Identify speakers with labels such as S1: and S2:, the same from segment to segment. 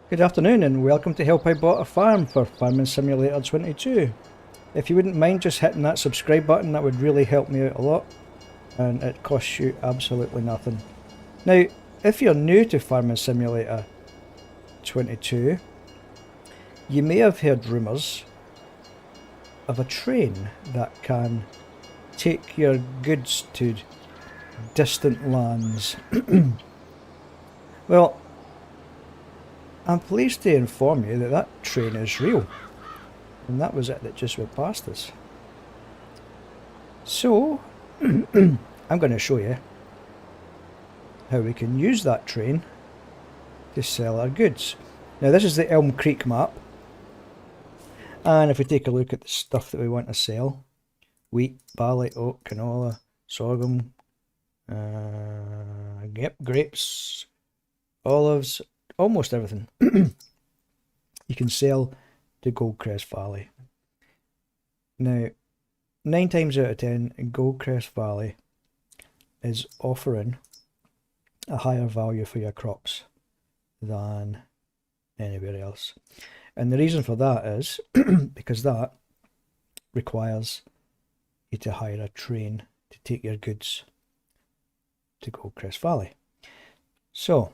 S1: Good afternoon and welcome to Help I Bought a Farm for Farming Simulator 22. If you wouldn't mind just hitting that subscribe button, that would really help me out a lot, and it costs you absolutely nothing. Now, if you're new to Farming Simulator 22, you may have heard rumours of a train that can take your goods to distant lands. Well, I'm pleased to inform you that that train is real, and that was it that just went past us. So, I'm going to show you how we can use that train to sell our goods. Now this is the Elm Creek map, and if we take a look at the stuff that we want to sell: wheat, barley, oat, canola, sorghum, grapes, olives, almost everything you can sell to Goldcrest Valley. Now, 9 times out of 10, Goldcrest Valley is offering a higher value for your crops than anywhere else. And the reason for that is because that requires you to hire a train to take your goods to Goldcrest Valley. So,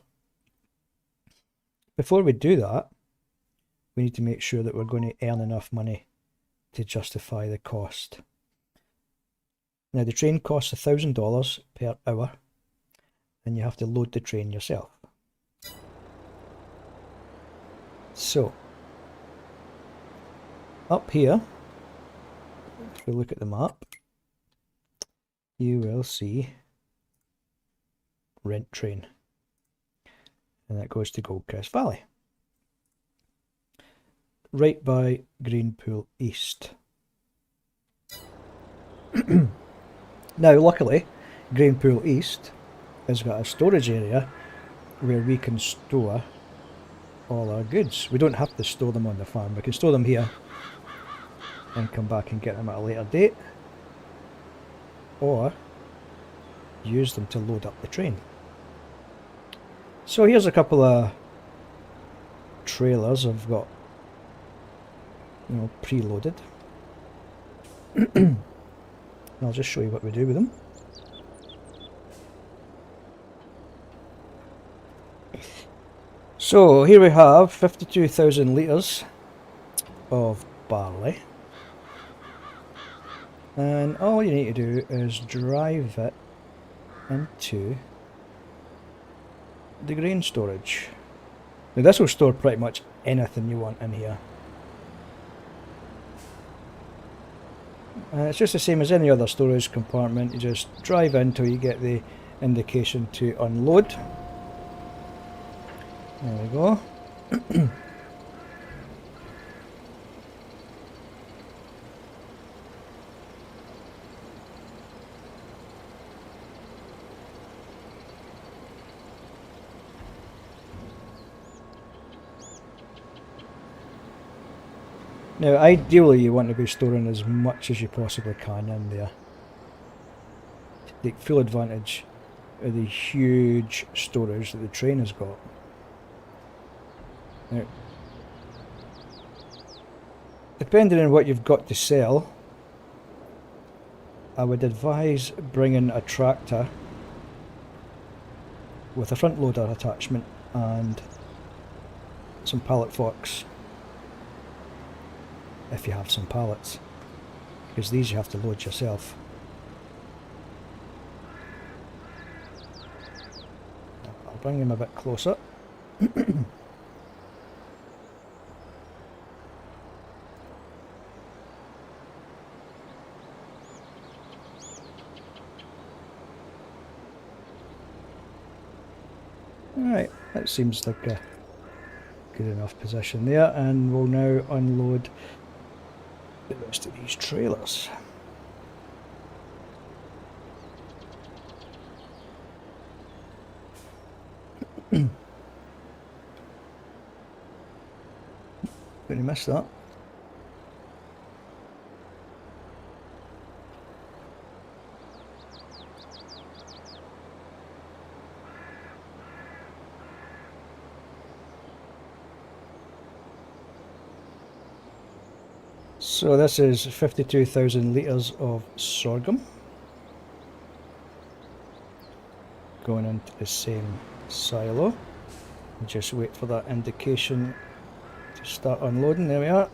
S1: before we do that, we need to make sure that we're going to earn enough money to justify the cost. Now the train costs $1,000 per hour, and you have to load the train yourself. So, up here, if we look at the map, you will see rent train, and that goes to Goldcrest Valley, right by Greenpool East. Now luckily, Greenpool East has got a storage area where we can store all our goods. We don't have to store them on the farm, we can store them here and come back and get them at a later date, or use them to load up the train. So here's a couple of trailers I've got, preloaded. I'll just show you what we do with them. So here we have 52,000 litres of barley, and all you need to do is drive it into the grain storage. Now this will store pretty much anything you want in here. It's just the same as any other storage compartment. You just drive in till you get the indication to unload. There we go. Now ideally you want to be storing as much as you possibly can in there to take full advantage of the huge storage that the train has got. Now, depending on what you've got to sell, I would advise bringing a tractor with a front loader attachment and some pallet forks, if you have some pallets, because these you have to load yourself. I'll bring them a bit closer. Alright, that seems like a good enough position there, and we'll now unload the rest of these trailers. Going to miss that. So this is 52,000 litres of sorghum going into the same silo. Just wait for that indication to start unloading. There we are.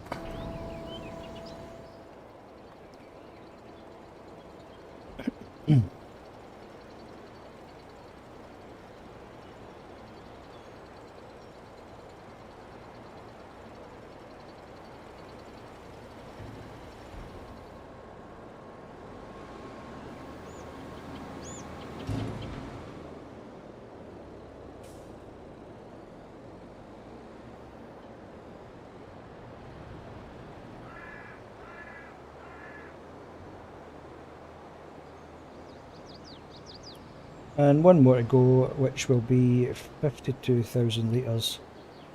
S1: And one more to go, which will be 52,000 litres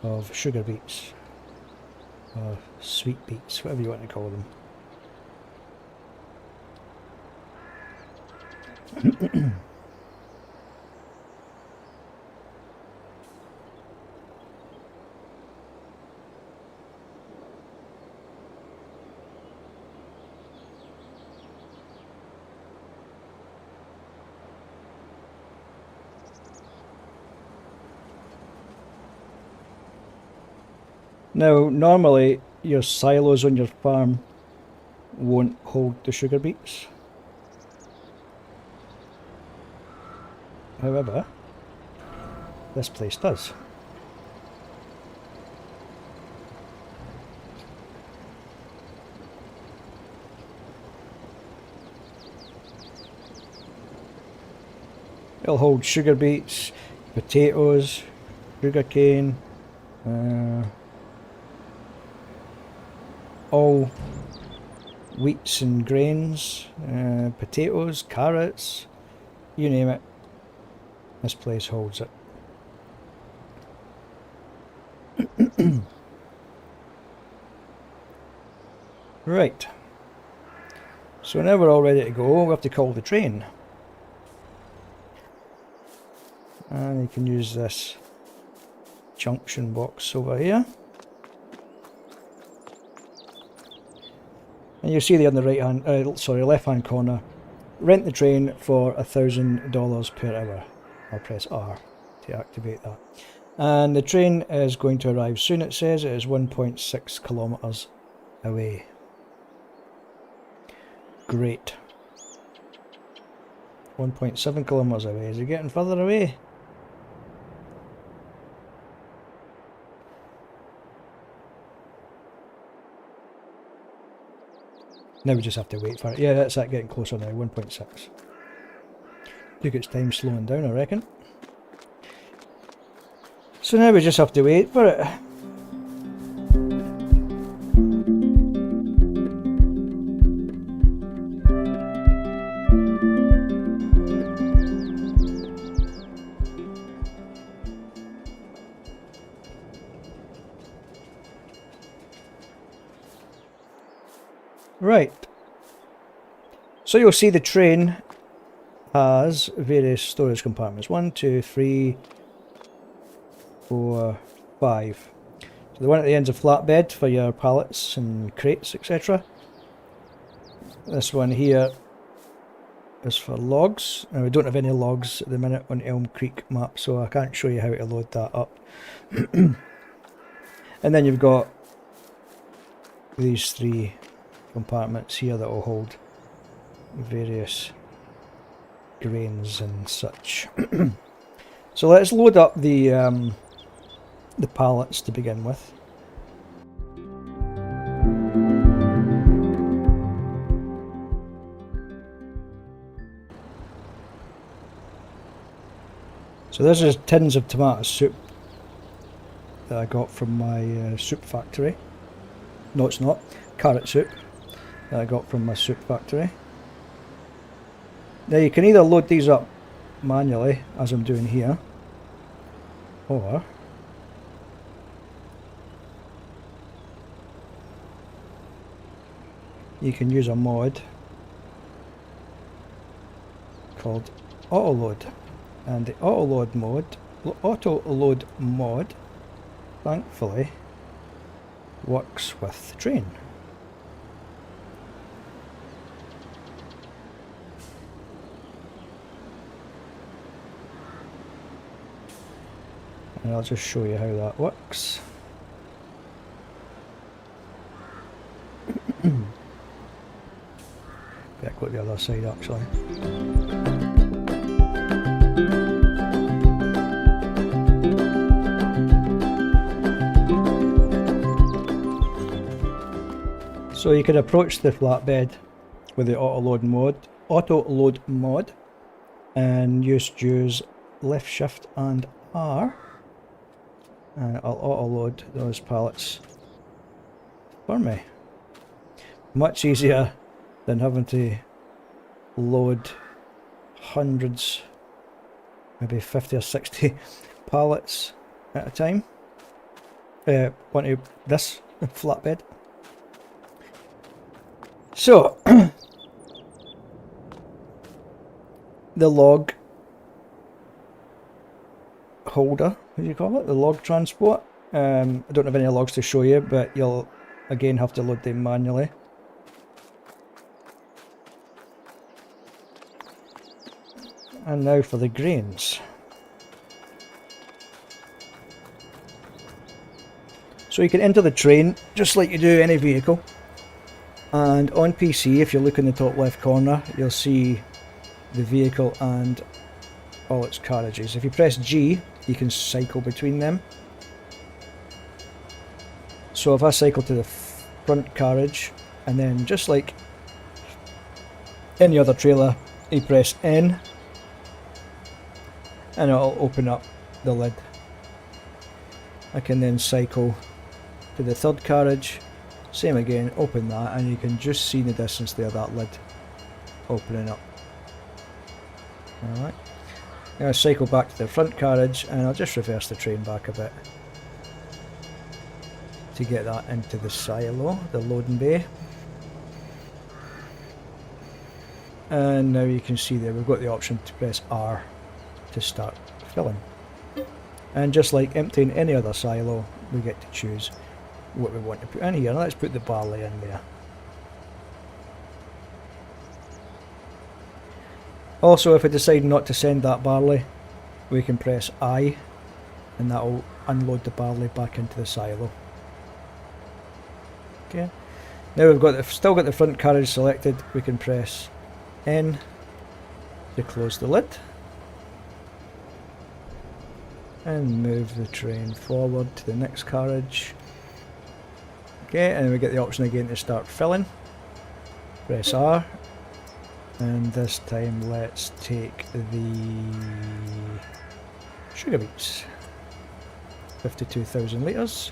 S1: of sugar beets, or sweet beets, whatever you want to call them. Now, normally your silos on your farm won't hold the sugar beets. However, this place does. It'll hold sugar beets, potatoes, sugarcane, all wheats and grains, potatoes, carrots, you name it. This place holds it. Right. So now we're all ready to go. We have to call the train. And you can use this junction box over here. And you see there on the left hand corner, rent the train for $1,000 per hour. I'll press R to activate that. And the train is going to arrive soon, it says. It is 1.6 kilometres away. Great. 1.7 kilometres away. Is it getting further away? Now we just have to wait for it. Yeah, that's that, getting closer now, 1.6. Look, it's time slowing down, I reckon. So now we just have to wait for it. Right. So you'll see the train has various storage compartments. 1, 2, 3, 4, 5. So the one at the end's a flatbed for your pallets and crates, etc. This one here is for logs. Now we don't have any logs at the minute on Elm Creek map, so I can't show you how to load that up. And then you've got these 3 compartments here that will hold various grains and such. So let's load up the pallets to begin with. So this is tins of tomato soup that I got from my soup factory. No, it's not. Carrot soup that I got from my soup factory. Now you can either load these up manually, as I'm doing here, or you can use a mod called Autoload, and the Autoload mod thankfully works with the train. And I'll just show you how that works. Better go to the other side actually. So you can approach the flatbed with the Autoload mod, and just use left shift and R, and I'll auto-load those pallets for me. Much easier than having to load hundreds, maybe 50 or 60 pallets at a time onto this flatbed. So the log holder, what do you call it? The log transport. I don't have any logs to show you, but you'll again have to load them manually. And now for the grains. So you can enter the train just like you do any vehicle. And on PC, if you look in the top left corner, you'll see the vehicle and all its carriages. If you press G, you can cycle between them. So if I cycle to the front carriage, and then just like any other trailer, you press N, and it'll open up the lid. I can then cycle to the third carriage, same again, open that, and you can just see in the distance there that lid opening up. Alright, I'm going to cycle back to the front carriage, and I'll just reverse the train back a bit to get that into the silo, the loading bay. And now you can see there we've got the option to press R to start filling. And just like emptying any other silo, we get to choose what we want to put in here. Let's put the barley in there. Also, if we decide not to send that barley, we can press I, and that will unload the barley back into the silo. Okay. Now we've got still got the front carriage selected. We can press N to close the lid and move the train forward to the next carriage. Okay, and we get the option again to start filling. Press R, and this time let's take the sugar beets, 52,000 litres.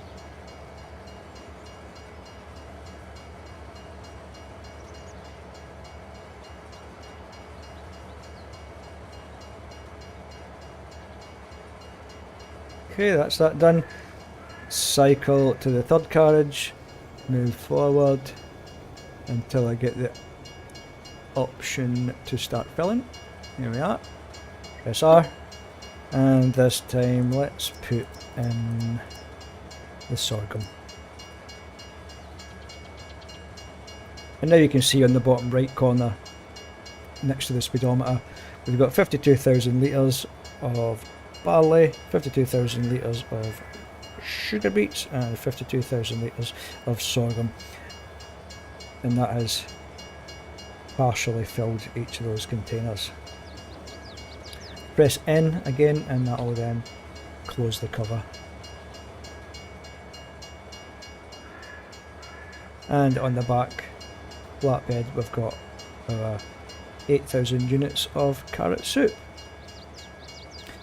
S1: Okay, that's that done. Cycle to the third carriage, move forward until I get the option to start filling. Here we are. Press R, and this time let's put in the sorghum. And now you can see on the bottom right corner next to the speedometer we've got 52,000 litres of barley, 52,000 litres of sugar beets, and 52,000 litres of sorghum, and that has partially filled each of those containers. Press N again, and that will then close the cover. And on the back flatbed we've got our 8,000 units of carrot soup.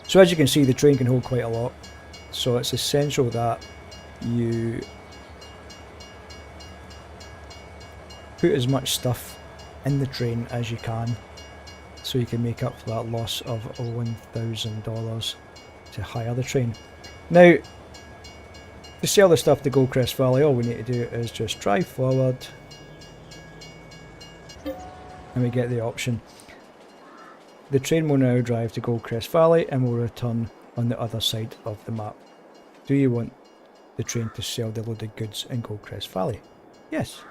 S1: So as you can see, the train can hold quite a lot, so it's essential that you put as much stuff in the train as you can, so you can make up for that loss of $1,000 to hire the train. Now, to sell the stuff to Goldcrest Valley, all we need to do is just drive forward, and we get the option. The train will now drive to Goldcrest Valley and will return on the other side of the map. Do you want the train to sell the loaded goods in Goldcrest Valley? Yes.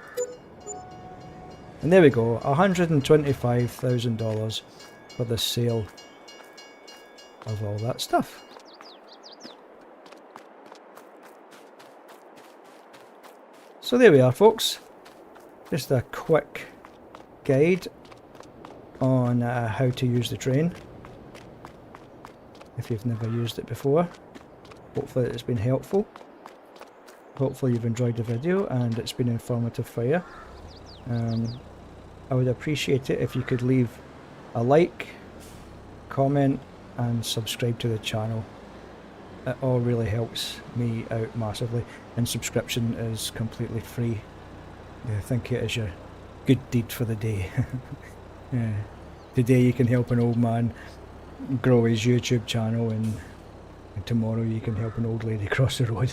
S1: And there we go, $125,000 for the sale of all that stuff. So there we are, folks. Just a quick guide on how to use the train if you've never used it before. Hopefully it's been helpful. Hopefully you've enjoyed the video and it's been informative for you. I would appreciate it if you could leave a like, comment and subscribe to the channel. It all really helps me out massively, and subscription is completely free. I think it is your good deed for the day. Today you can help an old man grow his YouTube channel, and tomorrow you can help an old lady cross the road.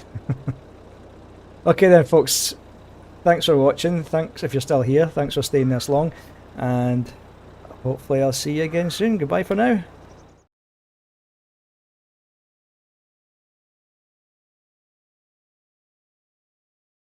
S1: Okay then folks, thanks for watching, thanks if you're still here, thanks for staying this long, and hopefully I'll see you again soon. Goodbye for now.